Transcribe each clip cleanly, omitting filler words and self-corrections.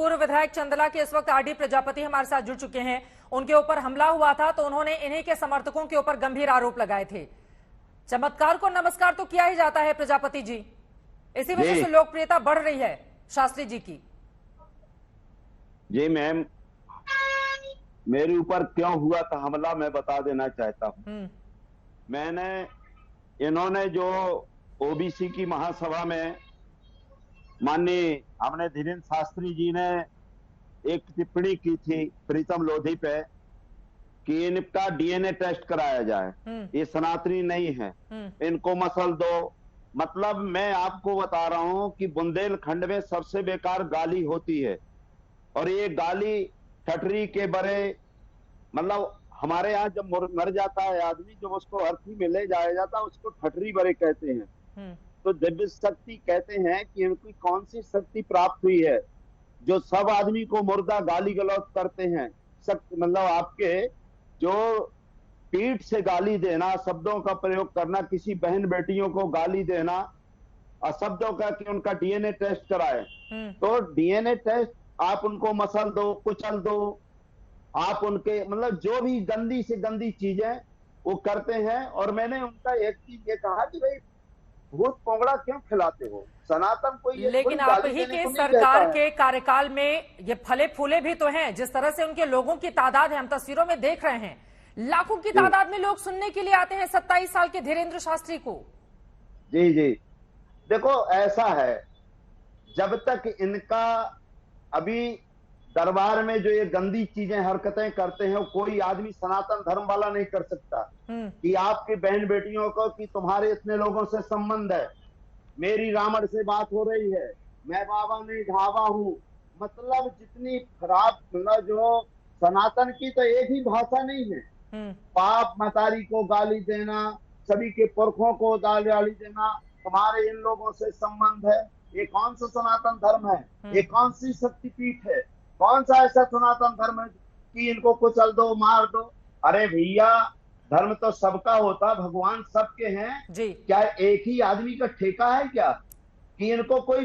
पूर्व विधायक चंदला के इस वक्त आरडी प्रजापति हमारे साथ जुड़ चुके हैं। उनके ऊपर हमला हुआ था तो उन्होंने इन्हीं के समर्थकों के ऊपर गंभीर आरोप लगाए थे। चमत्कार को नमस्कार तो किया ही जाता है प्रजापति जी, इसी वजह से लोकप्रियता बढ़ रही है शास्त्री जी की। जी मैम, मेरे ऊपर क्यों हुआ था हमला मैं बता देना चाहता हूँ। इन्होंने जो ओबीसी की महासभा में माननीय हमने धीरेन्द्र शास्त्री जी ने एक टिप्पणी की थी प्रीतम लोधी पे कि इनका डीएनए टेस्ट कराया जाए, ये सनातनी नहीं है, इनको मसल दो। मतलब मैं आपको बता रहा हूं कि बुंदेलखंड में सबसे बेकार गाली होती है और ये गाली ठटरी के बड़े, मतलब हमारे यहाँ जब मर जाता है आदमी, जब उसको अर्थी में ले जाया जाता है उसको ठटरी बड़े कहते हैं। तो दिव्य शक्ति कहते हैं कि इनकी कौन सी शक्ति प्राप्त हुई है जो सब आदमी को मुर्दा गाली गलौज करते हैं। मतलब आपके जो पीठ से गाली देना, शब्दों का प्रयोग करना, किसी बहन बेटियों को गाली देना शब्दों का कि उनका डीएनए टेस्ट कराए, तो डीएनए टेस्ट आप उनको मसल दो, कुचल दो, आप उनके मतलब जो भी गंदी से गंदी चीजें वो करते हैं। और मैंने उनका एक चीज ये कहा कि भाई भूत पोंगड़ा क्यों खिलाते हो, सनातन को ये, लेकिन आप ही के सरकार के कार्यकाल में ये फले फूले भी तो हैं। जिस तरह से उनके लोगों की तादाद है, हम तस्वीरों में देख रहे हैं, लाखों की तादाद में लोग सुनने के लिए आते हैं 27 साल के धीरेन्द्र शास्त्री को। जी जी, देखो ऐसा है, जब तक इनका अभी दरबार में जो ये गंदी चीजें हरकतें करते हैं, कोई आदमी सनातन धर्म वाला नहीं कर सकता कि आपकी बहन बेटियों को कि तुम्हारे इतने लोगों से संबंध है, मेरी रावण से बात हो रही है, मैं बाबा नहीं ढाबा हूँ। मतलब जितनी खराब, मतलब जो सनातन की तो एक ही भाषा नहीं है, बाप मतारी को गाली देना, सभी के पुरखों को गाली देना, तुम्हारे इन लोगों से संबंध है। ये कौन सा सनातन धर्म है, ये कौन सी शक्तिपीठ है, कौन सा ऐसा सनातन धर्म है कि इनको कुचल दो, मार दो। अरे भैया, धर्म तो सबका होता, भगवान सबके हैं जी। क्या एक ही आदमी का ठेका है क्या कि इनको कोई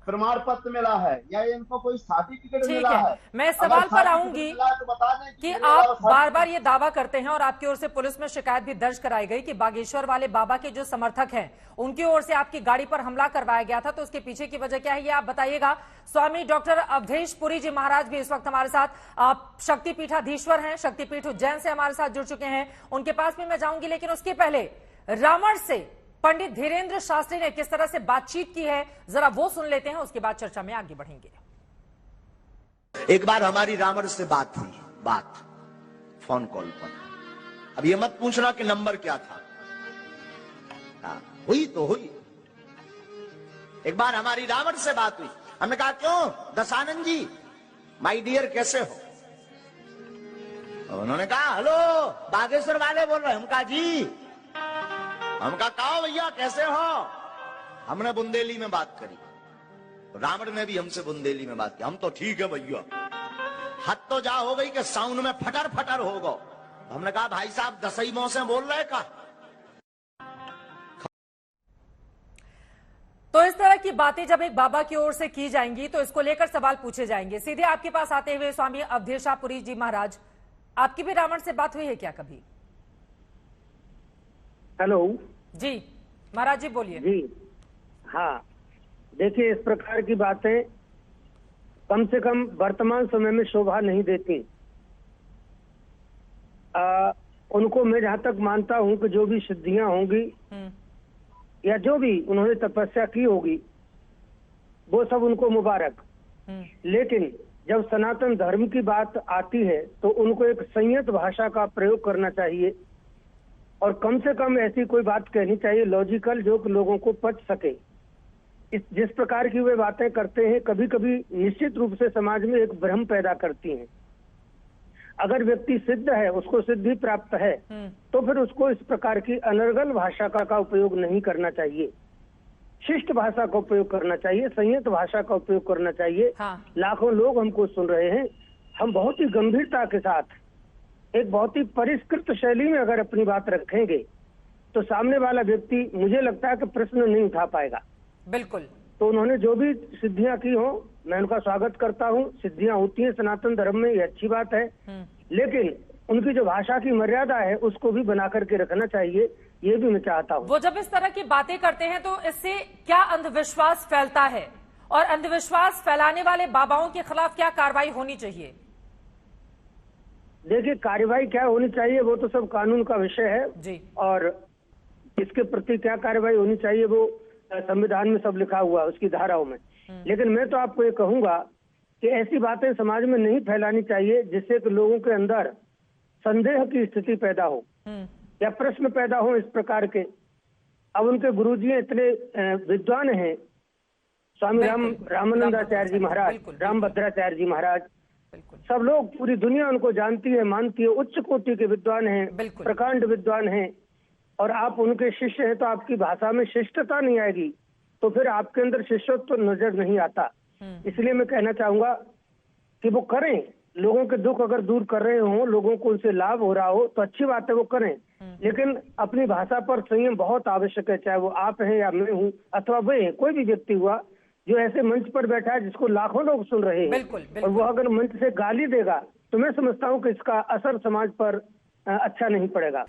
प्रमाण पत्र मिला है या इनको कोई सर्टिफिकेट मिला है? मैं सवाल पर आऊंगी तो बता दें कि आप बार बार ये दावा करते हैं और आपकी ओर से पुलिस में शिकायत भी दर्ज कराई गई कि बागेश्वर वाले बाबा के जो समर्थक हैं उनकी ओर से आपकी गाड़ी पर हमला करवाया गया था, तो उसके पीछे की वजह क्या है ये आप बताइएगा। स्वामी डॉक्टर अवधेश पुरी जी महाराज भी इस वक्त हमारे साथ, आप शक्तिपीठाधीश्वर हैं, शक्तिपीठ उज्जैन से हमारे साथ जुड़ चुके हैं, उनके पास भी मैं जाऊंगी। लेकिन उसके पहले रावण से पंडित धीरेन्द्र शास्त्री ने किस तरह से बातचीत की है जरा वो सुन लेते हैं, उसके बाद चर्चा में आगे बढ़ेंगे। एक बार हमारी रावण से बात हुई, बात फोन कॉल पर। अब ये मत पूछना कि नंबर क्या था, हुई तो हुई। एक बार हमारी रावण से बात हुई, हमने कहा क्यों दशानंद जी माय डियर कैसे हो? उन्होंने कहा हेलो बागेश्वर वाले बोल रहे हैं। हम कहा जी, हम कहा भैया कैसे हो? हमने बुंदेली में बात करी, रावण ने भी हमसे बुंदेली में बात की। हम तो ठीक है भैया, हद तो जा हो गई कि साउंड में फटर फटर हो गो। हमने कहा भाई साहब दसई मोह से बोल रहे का? तो इस तरह की बातें जब एक बाबा की ओर से की जाएंगी तो इसको लेकर सवाल पूछे जाएंगे। सीधे आपके पास आते हुए स्वामी अवधेशापुरी जी महाराज, आपकी भी रावण से बात हुई है क्या कभी? हेलो जी महाराज जी बोलिए। जी हाँ, देखिए इस प्रकार की बातें कम से कम वर्तमान समय में शोभा नहीं देती। उनको मैं जहां तक मानता हूं कि जो भी सिद्धियां होंगी या जो भी उन्होंने तपस्या की होगी वो सब उनको मुबारक। लेकिन जब सनातन धर्म की बात आती है तो उनको एक संयत भाषा का प्रयोग करना चाहिए और कम से कम ऐसी कोई बात कहनी चाहिए लॉजिकल, जो लोगों को पच सके। जिस प्रकार की वे बातें करते हैं कभी कभी निश्चित रूप से समाज में एक भ्रम पैदा करती हैं। अगर व्यक्ति सिद्ध है, उसको सिद्धि प्राप्त है, तो फिर उसको इस प्रकार की अनर्गल भाषा का उपयोग नहीं करना चाहिए। शिष्ट भाषा का उपयोग करना चाहिए, संयत भाषा का उपयोग करना चाहिए। हाँ। लाखों लोग हमको सुन रहे हैं, हम बहुत ही गंभीरता के साथ एक बहुत ही परिष्कृत शैली में अगर अपनी बात रखेंगे तो सामने वाला व्यक्ति मुझे लगता है कि प्रश्न नहीं उठा पाएगा। बिल्कुल तो उन्होंने जो भी सिद्धियां की हो, मैं उनका स्वागत करता हूँ। सिद्धियां होती हैं सनातन धर्म में, ये अच्छी बात है, लेकिन उनकी जो भाषा की मर्यादा है उसको भी बना करके रखना चाहिए, ये भी मैं चाहता हूँ। वो जब इस तरह की बातें करते हैं तो इससे क्या अंधविश्वास फैलता है, और अंधविश्वास फैलाने वाले बाबाओं के खिलाफ क्या कार्रवाई होनी चाहिए? देखिए, कार्रवाई क्या होनी चाहिए वो तो सब कानून का विषय है जी। और इसके प्रति क्या कार्रवाई होनी चाहिए वो संविधान में सब लिखा हुआ है, उसकी धाराओं में। लेकिन मैं तो आपको ये कहूंगा कि ऐसी बातें समाज में नहीं फैलानी चाहिए जिससे कि लोगों के अंदर संदेह की स्थिति पैदा हो या प्रश्न पैदा हो इस प्रकार के। अब उनके गुरुजी इतने विद्वान हैं, स्वामी रामानंदाचार्य जी महाराज, रामभद्राचार्य जी महाराज, सब लोग, पूरी दुनिया उनको जानती है, मानती है, उच्च कोटि के विद्वान हैं, प्रकांड विद्वान हैं, और आप उनके शिष्य हैं तो आपकी भाषा में शिष्टता नहीं आएगी, तो फिर आपके अंदर शिष्यत्व नजर नहीं आता। इसलिए मैं कहना चाहूंगा कि वो करें, लोगों के दुख अगर दूर कर रहे हो, लोगों को उनसे लाभ हो रहा हो तो अच्छी बात है, वो करें, लेकिन अपनी भाषा पर संयम बहुत आवश्यक है। चाहे वो आप हैं या मैं हूँ अथवा वे हैं, कोई भी व्यक्ति हुआ जो ऐसे मंच पर बैठा है जिसको लाखों लोग सुन रहे हैं, बिल्कुल। और वो अगर मंच से गाली देगा तो मैं समझता हूँ कि इसका असर समाज पर अच्छा नहीं पड़ेगा।